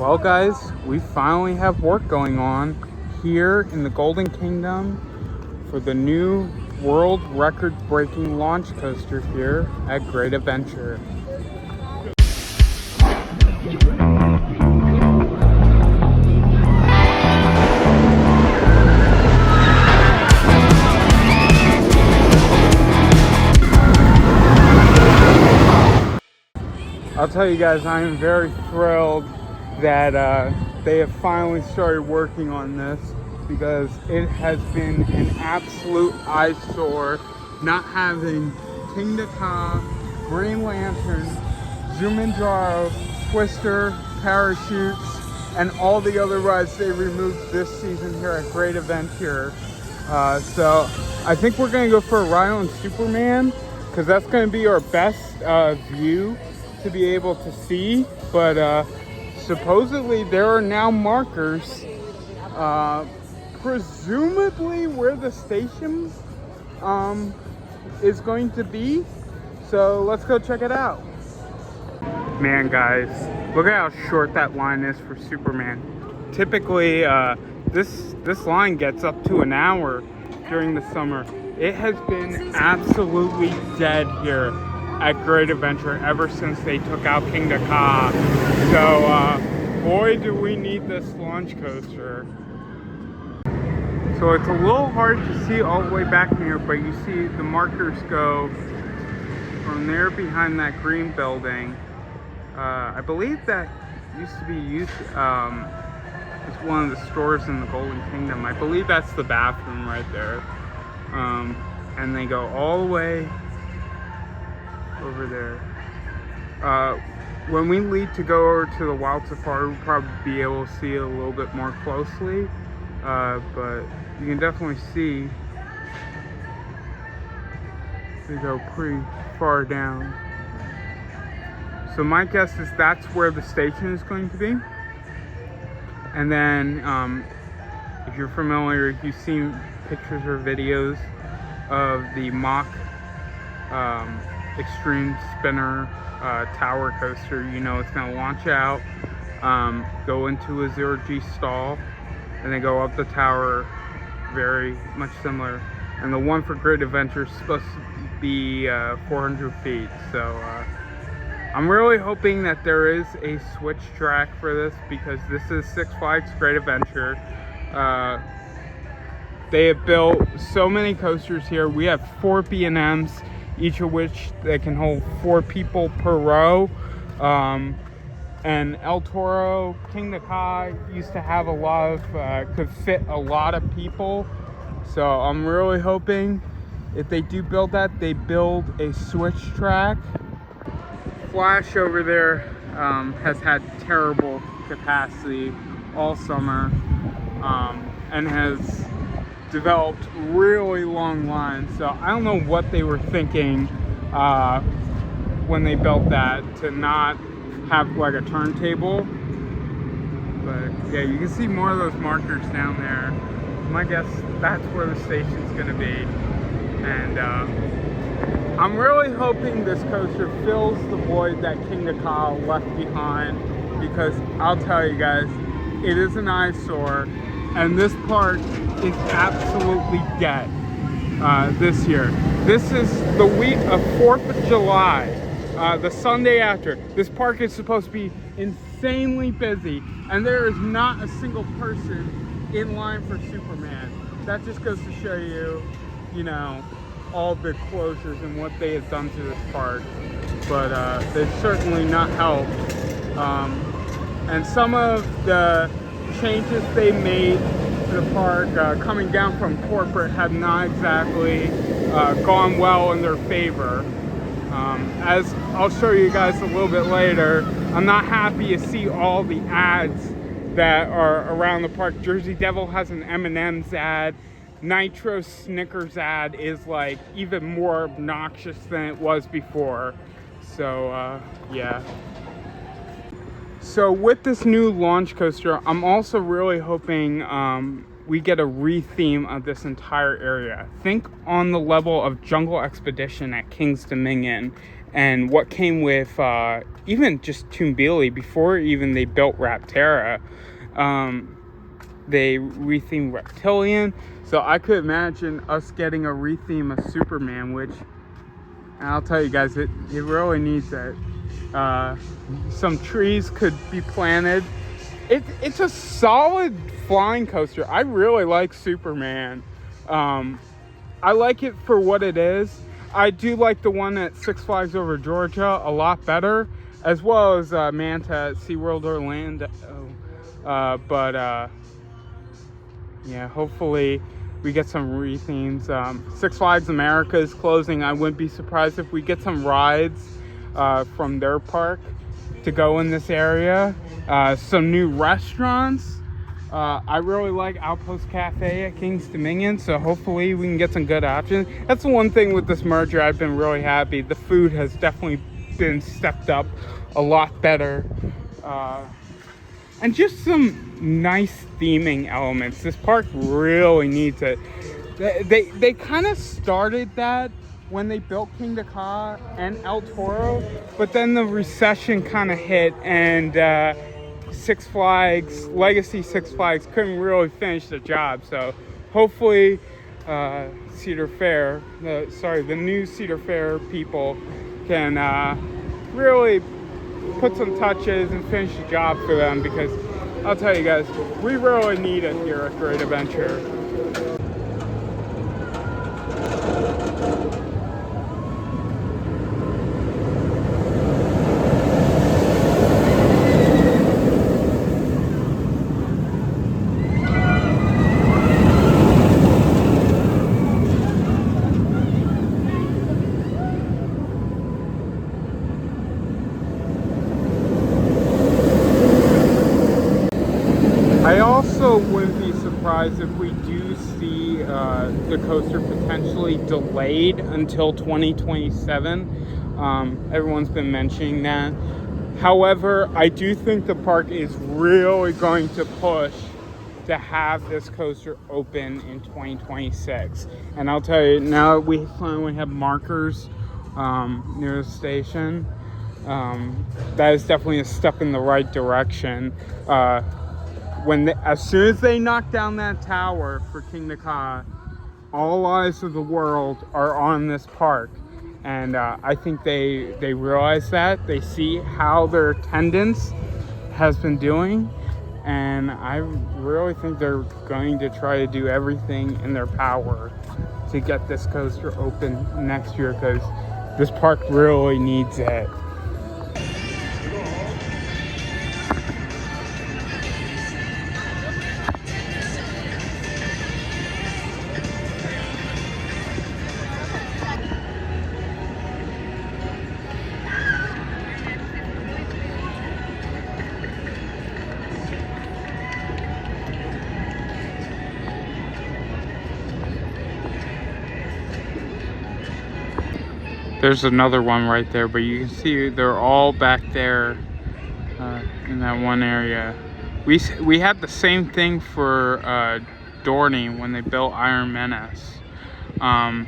Well guys, we finally have work going on here in the Golden Kingdom for the new world record breaking launch coaster here at Great Adventure. I'll tell you guys, I am very thrilled that they have finally started working on this, because it has been an absolute eyesore not having Kingda Ka, Green Lantern, Zumanjaro, Twister, Parachutes, and all the other rides they removed this season here at Great Adventure. So I think we're going to go for a ride on Superman, because that's going to be our best view to be able to see. But supposedly there are now markers presumably where the station is going to be, so let's go check it out. Man guys, look at how short that line is for Superman. Typically this line gets up to an hour during the summer. It has been absolutely dead here at Great Adventure ever since they took out Kingda Ka. So boy do we need this launch coaster. So it's a little hard to see all the way back here, but you see the markers go from there behind that green building. I believe that used to be used as one of the stores in the Golden Kingdom. I believe that's the bathroom right there. And they go all the way over there. When we leave to go over to the Wild Safari, we'll probably be able to see it a little bit more closely. But you can definitely see they go pretty far down. So my guess is that's where the station is going to be. And then if you're familiar, if you've seen pictures or videos of the mock extreme spinner tower coaster, you know it's going to launch out, go into a zero-G stall, and then go up the tower, very much similar. And the one for Great Adventure is supposed to be 400 feet. So I'm really hoping that there is a switch track for this, because this is Six Flags Great Adventure. They have built so many coasters here. We have 4 B&Ms, each of which they can hold 4 people per row. And El Toro, Kingda Ka used to have a lot of, could fit a lot of people. So I'm really hoping if they do build that, they build a switch track. Flash over there has had terrible capacity all summer and has developed really long lines. So I don't know what they were thinking when they built that, to not have like a turntable. But yeah, you can see more of those markers down there. My guess, that's where the station's gonna be. And I'm really hoping this coaster fills the void that Kingda Ka left behind, because I'll tell you guys, it is an eyesore, and this park is absolutely dead this year. This is the week of 4th of July, the Sunday after. This park is supposed to be insanely busy, and there is not a single person in line for Superman. That just goes to show you, you know, all the closures and what they have done to this park. But they've certainly not helped. And some of the changes they made to the park coming down from corporate have not exactly gone well in their favor. As I'll show you guys a little bit later, I'm not happy to see all the ads that are around the park. Jersey Devil has an M&M's ad. Nitro Snickers ad is like even more obnoxious than it was before. So yeah. So with this new launch coaster, I'm also really hoping we get a retheme of this entire area. Think on the level of Jungle Expedition at King's Dominion, and what came with even just Toonbilly before even they built Rapterra. They rethemed Reptilian, so I could imagine us getting a retheme of Superman, which I'll tell you guys, it really needs it. Some trees could be planted. It's a solid flying coaster. I really like Superman. I like it for what it is. I do like the one at Six Flags Over Georgia a lot better, as well as Manta at SeaWorld Orlando. Yeah, hopefully we get some rethemes. Six Flags America is closing. I wouldn't be surprised if we get some rides from their park to go in this area. Some new restaurants. I really like Outpost Cafe at King's Dominion, so hopefully we can get some good options. That's the one thing with this merger I've been really happy. The food has definitely been stepped up a lot better. And just some nice theming elements. This park really needs it. They kind of started that when they built Kingda Ka and El Toro, but then the recession kind of hit, and Six Flags, Legacy Six Flags, couldn't really finish the job. So hopefully Cedar Fair, the new Cedar Fair people can really put some touches and finish the job for them, because I'll tell you guys, we really need it here at Great Adventure. I also wouldn't be surprised if we do see the coaster potentially delayed until 2027. Everyone's been mentioning that. However, I do think the park is really going to push to have this coaster open in 2026. And I'll tell you, now we finally have markers near the station. That is definitely a step in the right direction. As soon as they knock down that tower for Kingda Ka, all eyes of the world are on this park, and I think they realize that. They see how their attendance has been doing, and I really think they're going to try to do everything in their power to get this coaster open next year, because this park really needs it. There's another one right there, but you can see they're all back there in that one area. We had the same thing for Dorney when they built Iron Menace. I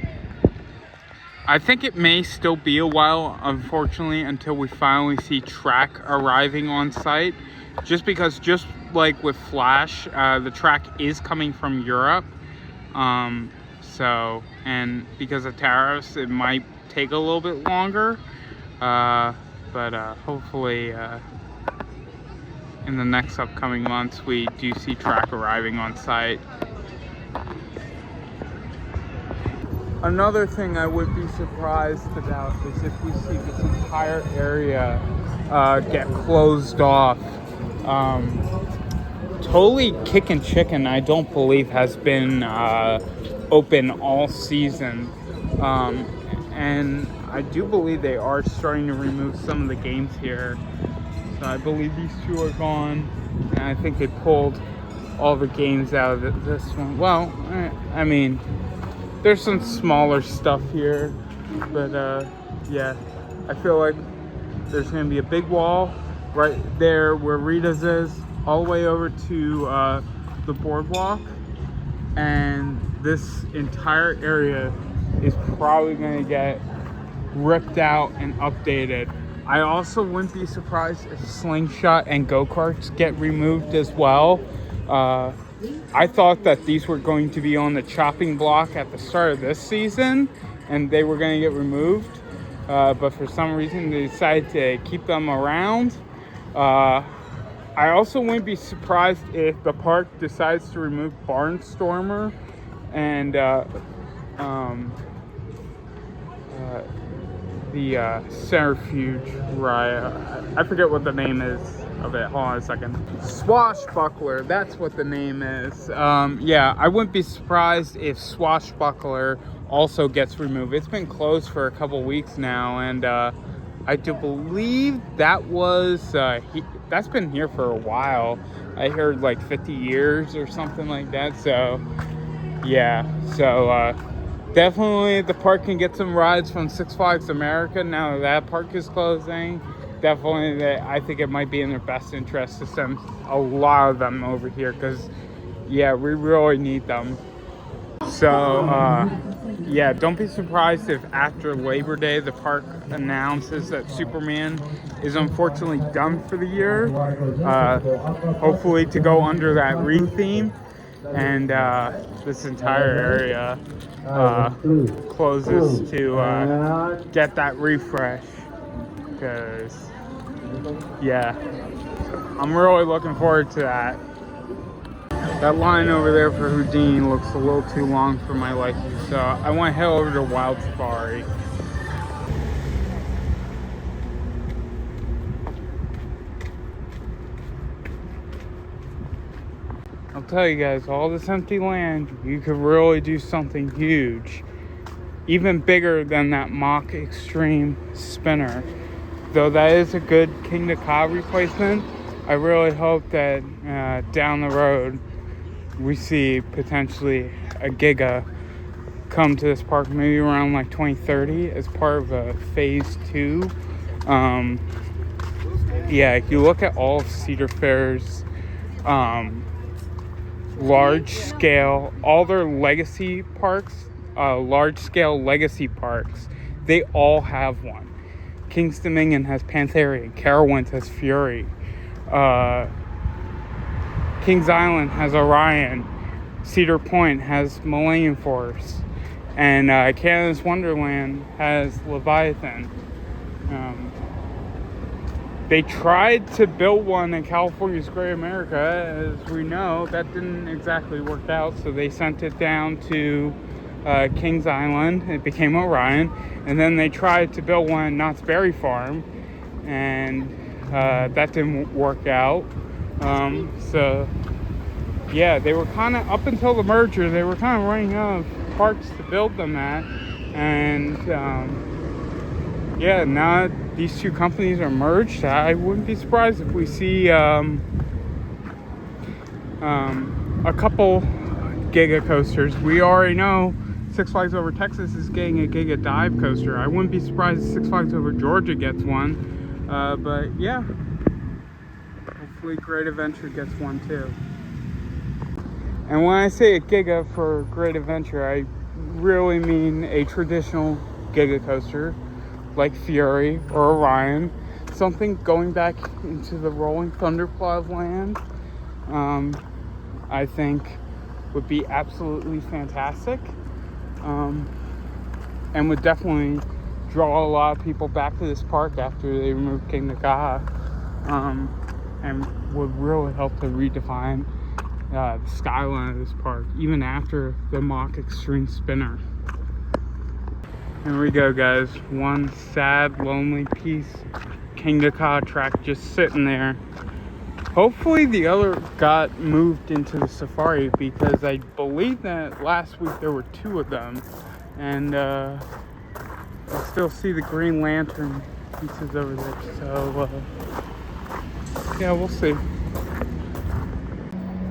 think it may still be a while, unfortunately, until we finally see track arriving on site. Just because, just like with Flash, the track is coming from Europe. And because of tariffs, it might take a little bit longer, but hopefully in the next upcoming months we do see track arriving on site. Another thing I would be surprised about is if we see this entire area get closed off. Totally Kickin' Chicken, I don't believe, has been open all season. And I do believe they are starting to remove some of the games here. So I believe these two are gone. And I think they pulled all the games out of this one. Well, I mean, there's some smaller stuff here. But yeah, I feel like there's going to be a big wall right there where Rita's is, all the way over to the boardwalk. And this entire area is probably going to get ripped out and updated. I also wouldn't be surprised if slingshot and go-karts get removed as well. I thought that these were going to be on the chopping block at the start of this season and they were going to get removed. But for some reason they decided to keep them around. I also wouldn't be surprised if the park decides to remove Barnstormer and the centrifuge ride. I forget what the name is of it. Hold on a second. Swashbuckler, that's what the name is. Yeah, I wouldn't be surprised if Swashbuckler also gets removed. It's been closed for a couple weeks now, and I do believe that was that's been here for a while. I heard like 50 years or something like that. So yeah, so definitely the park can get some rides from Six Flags America now that park is closing. Definitely, I think it might be in their best interest to send a lot of them over here because yeah, we really need them. So yeah, don't be surprised if after Labor Day the park announces that Superman is unfortunately done for the year. Hopefully to go under that retheme, and this entire area closes to get that refresh. Because yeah, I'm really looking forward to that. That line over there for Houdini looks a little too long for my liking, so I want to head over to Wild Safari. I'll tell you guys, all this empty land, you could really do something huge. Even bigger than that Mach Extreme spinner. Though that is a good King of Ka replacement, I really hope that down the road we see potentially a Giga come to this park maybe around like 2030 as part of a phase 2. Yeah, if you look at all of Cedar Fair's large scale, all their legacy parks, large scale legacy parks, they all have one. Kings Dominion has Panthera, Carowinds has Fury, Kings Island has Orion, Cedar Point has Millennium Force, and Canada's Wonderland has Leviathan. They tried to build one in California's Great America. As we know, that didn't exactly work out, so they sent it down to Kings Island. It became Orion, and then they tried to build one in Knott's Berry Farm, and that didn't work out. So yeah, they were kind of, up until the merger, they were kind of running out of parks to build them at, and yeah, now these two companies are merged. I wouldn't be surprised if we see a couple Giga coasters. We already know Six Flags Over Texas is getting a Giga dive coaster. I wouldn't be surprised if Six Flags Over Georgia gets one. But yeah, hopefully Great Adventure gets one too. And when I say a Giga for Great Adventure, I really mean a traditional Giga coaster like Fury or Orion, something going back into the Rolling Thundercloud land. I think would be absolutely fantastic, and would definitely draw a lot of people back to this park after they removed King of Ka, and would really help to redefine the skyline of this park, even after the Mach Extreme Spinner. Here we go, guys. One sad, lonely piece King of Ka track just sitting there. Hopefully the other got moved into the safari, because I believe that last week there were 2 of them, and I still see the Green Lantern pieces over there. So yeah, we'll see.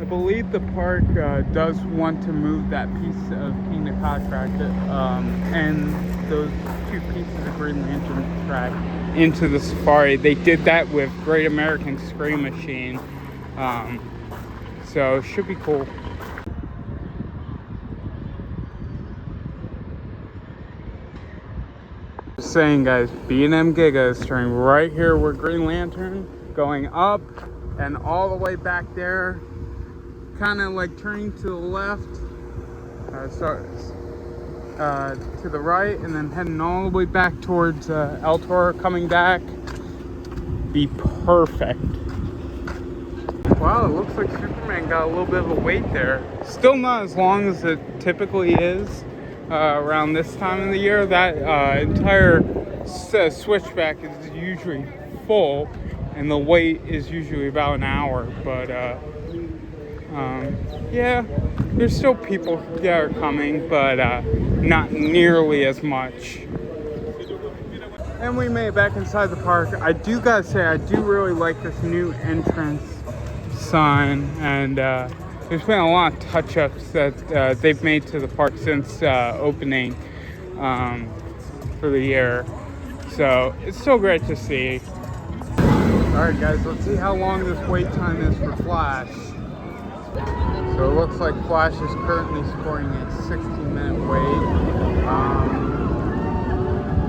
I believe the park does want to move that piece of King of Ka track and those 2 pieces of Green Lantern track into the safari. They did that with Great American Scream Machine, so it should be cool. just saying, guys, B&M Giga is starting right here where Green Lantern, going up and all the way back there, kind of like turning to the left, to the right, and then heading all the way back towards El Toro, coming back. Be perfect. Wow, it looks like Superman got a little bit of a wait there. Still not as long as it typically is around this time of the year. That entire switchback is usually full, and the wait is usually about an hour. But yeah, there's still people that are coming, but not nearly as much. And we made it back inside the park. I do gotta say, I do really like this new entrance sign, and there's been a lot of touch-ups that they've made to the park since opening for the year. So it's still great to see. Alright guys, let's see how long this wait time is for Flash. So it looks like Flash is currently scoring a 16-minute wait.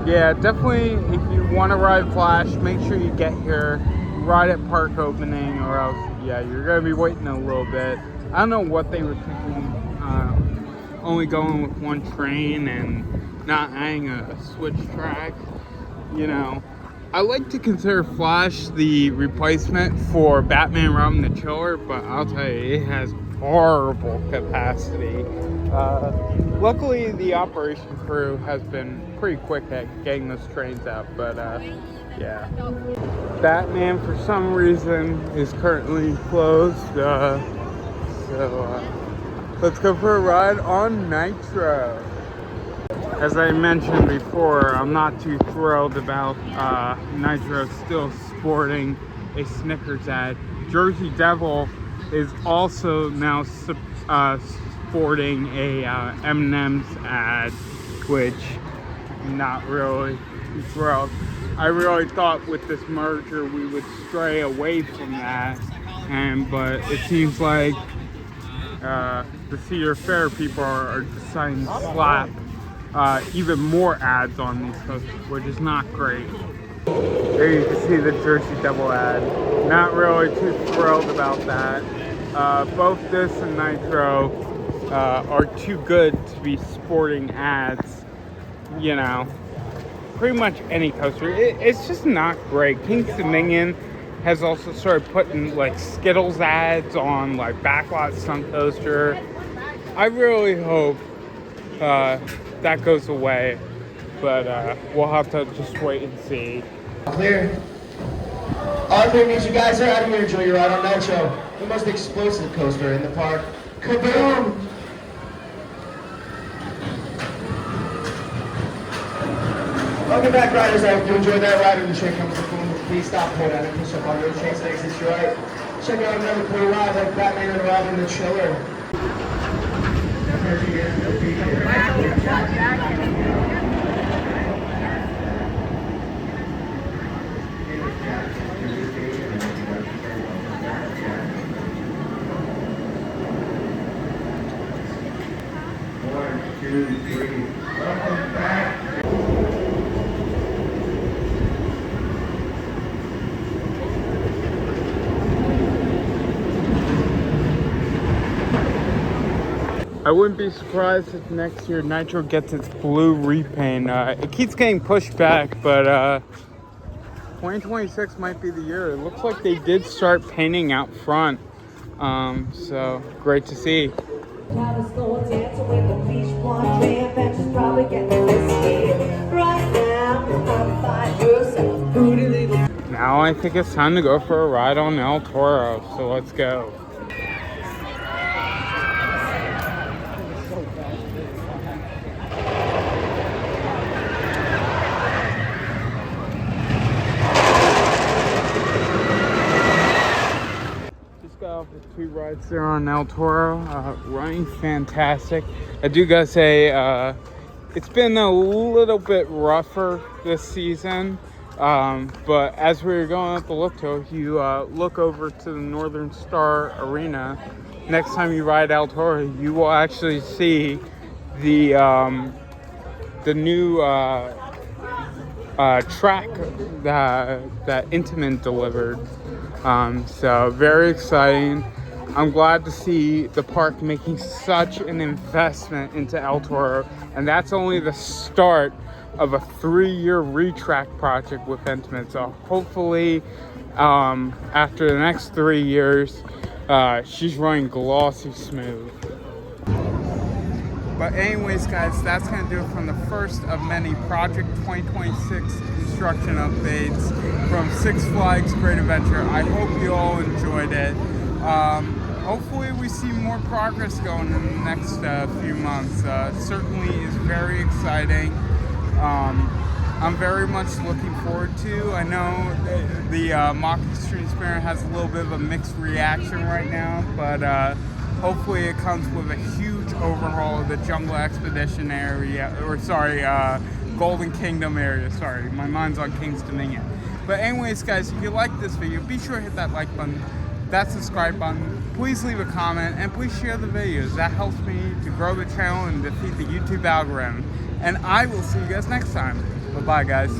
Yeah, definitely if you want to ride Flash, make sure you get here right at park opening, or else, yeah, you're going to be waiting a little bit. I don't know what they were thinking, only going with one train and not adding a switch track. You know, I like to consider Flash the replacement for Batman Robin the Chiller, but I'll tell you, it has horrible capacity. Luckily, the operation crew has been pretty quick at getting those trains out, but yeah. Batman, for some reason, is currently closed, so let's go for a ride on Nitro. As I mentioned before, I'm not too thrilled about Nitro still sporting a Snickers ad. Jersey Devil is also now sporting a M&M's ad, which I'm not really too thrilled. I really thought with this merger we would stray away from that, but it seems like the Cedar Fair people are deciding to slap even more ads on these coasters, which is not great. There you can see the Jersey Devil ad. Not really too thrilled about that. Both this and Nitro are too good to be sporting ads. You know, pretty much any coaster. It's just not great. King's Dominion has also started putting like Skittles ads on like backlot stunt coaster. I really hope that goes away, but we'll have to just wait and see. Clear. Arthur means you guys are out of here. Enjoy your ride on Nitro, the most explosive coaster in the park. Kaboom! Welcome back, riders. I hope you enjoyed that ride. When the train comes to the boom, please stop, hold down, and push up on your train so exits your right. Check out another cool ride like Batman and Robin the Chiller. I wouldn't be surprised if next year Nitro gets its blue repaint. It keeps getting pushed back, but 2026 might be the year. It looks like they did start painting out front, so great to see. Now I think it's time to go for a ride on El Toro, so let's go. With 2 rides there on El Toro, running fantastic. I do gotta say, it's been a little bit rougher this season, but as we were going up the look hill, you look over to the Northern Star Arena. Next time you ride El Toro, you will actually see the new track that Intamin delivered. So very exciting. I'm glad to see the park making such an investment into El Toro, and that's only the start of a 3-year retrack project with Intamin. So hopefully, after the next 3 years, she's running glossy smooth. But anyways, guys, that's going to do it from the first of many Project 2026 construction updates from Six Flags Great Adventure. I hope you all enjoyed it. Hopefully we see more progress going in the next few months. Certainly is very exciting. I'm very much looking forward to. I know the mock extreme sprint has a little bit of a mixed reaction right now, but hopefully it comes with a huge overhaul of the Jungle Expedition area, or sorry, Golden Kingdom area. Sorry, my mind's on King's Dominion. But anyways, guys, if you like this video, be sure to hit that like button, that subscribe button. Please leave a comment, and please share the videos. That helps me to grow the channel and defeat the YouTube algorithm. And I will see you guys next time. Bye-bye, guys.